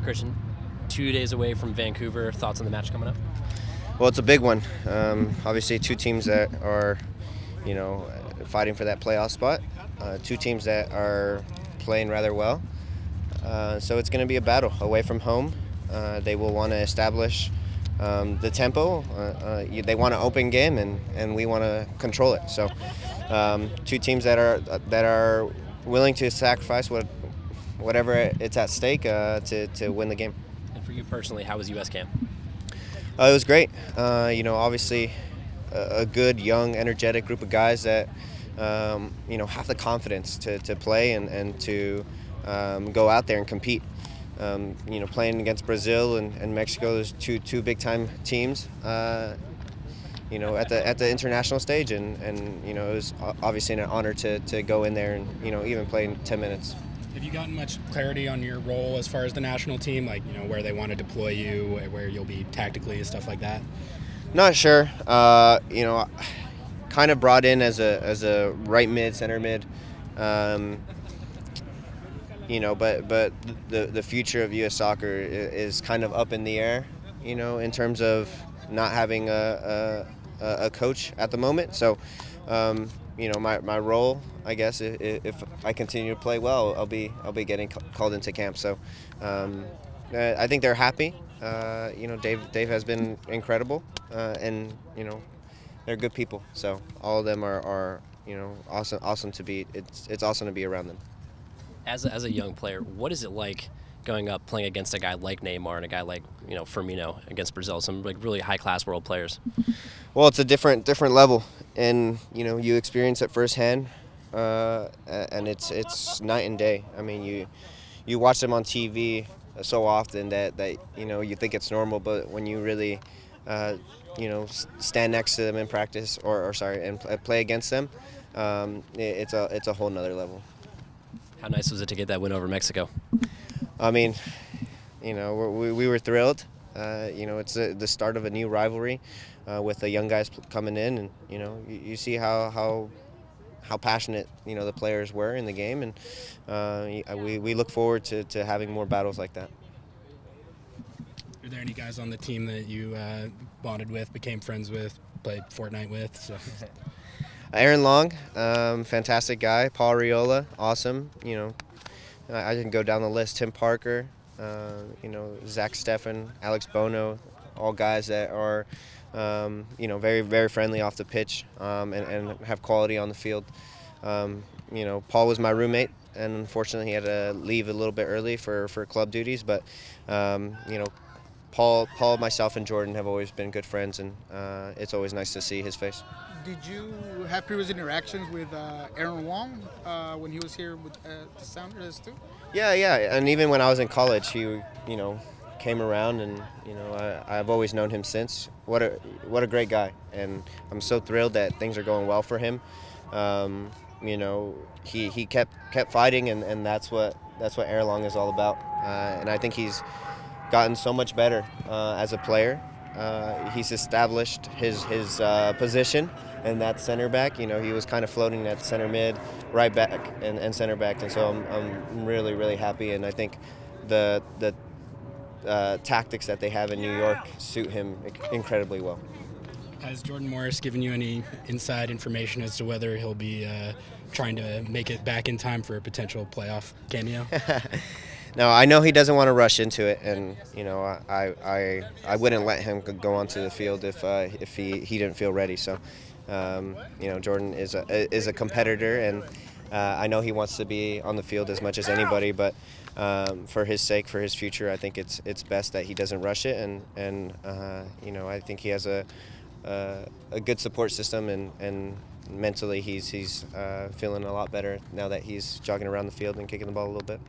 Christian, 2 days away from Vancouver. Thoughts on the match coming up? Well, it's a big one. Obviously, two teams that are, fighting for that playoff spot. Two teams that are playing rather well. So it's going to be a battle away from home. They will want to establish the tempo. They want an open game, and we want to control it. So two teams that are willing to sacrifice whatever it's at stake to win the game. And for you personally, how was US camp? It was great. Obviously a good, young, energetic group of guys that have the confidence to play and to go out there and compete. Playing against Brazil and Mexico, those two big-time teams. At the international stage, and it was obviously an honor to go in there and even play in 10 minutes. Have you gotten much clarity on your role as far as the national team, like where they want to deploy you, where you'll be tactically and stuff like that? Not sure. Kind of brought in as a right mid, center mid. But the future of U.S. soccer is kind of up in the air, in terms of not having a coach at the moment. So, my role, I guess, if I continue to play well, I'll be getting called into camp. So, I think they're happy. Dave has been incredible, and they're good people. So all of them are awesome to be. It's awesome to be around them. As a young player, what is it like going up playing against a guy like Neymar and a guy like Firmino against Brazil, some like really high class world players? Well, it's a different level, and you experience it firsthand, and it's night and day. I mean, you watch them on TV so often that you think it's normal, but when you really stand next to them in practice and play against them, it's a whole nother level. How nice was it to get that win over Mexico? I mean, we were thrilled. It's the start of a new rivalry with the young guys coming in, and you see how passionate the players were in the game, and we look forward to having more battles like that. Are there any guys on the team that you bonded with, became friends with, played Fortnite with? So. Aaron Long, fantastic guy. Paul Riola, awesome. I can go down the list. Tim Parker, Zach Steffen, Alex Bono, all guys that are, very, very friendly off the pitch, and have quality on the field. Paul was my roommate, and unfortunately he had to leave a little bit early for club duties. But, Paul, myself, and Jordan have always been good friends, and it's always nice to see his face. Did you have previous interactions with Aaron Wong when he was here with the Sounders too? Yeah, and even when I was in college, he, came around, and I've always known him since. What a great guy, and I'm so thrilled that things are going well for him. He kept fighting, and that's what Aaron Long is all about. And I think he's gotten so much better as a player. He's established his position, and that's center back. He was kind of floating at center mid, right back, and center back, and so I'm really, really happy. And I think the tactics that they have in New York suit him incredibly well. Has Jordan Morris given you any inside information as to whether he'll be trying to make it back in time for a potential playoff cameo? No, I know he doesn't want to rush into it, and I wouldn't let him go onto the field if he didn't feel ready. So, Jordan is a competitor, and I know he wants to be on the field as much as anybody. But for his sake, for his future, I think it's best that he doesn't rush it, and I think he has a good support system, and mentally he's feeling a lot better now that he's jogging around the field and kicking the ball a little bit.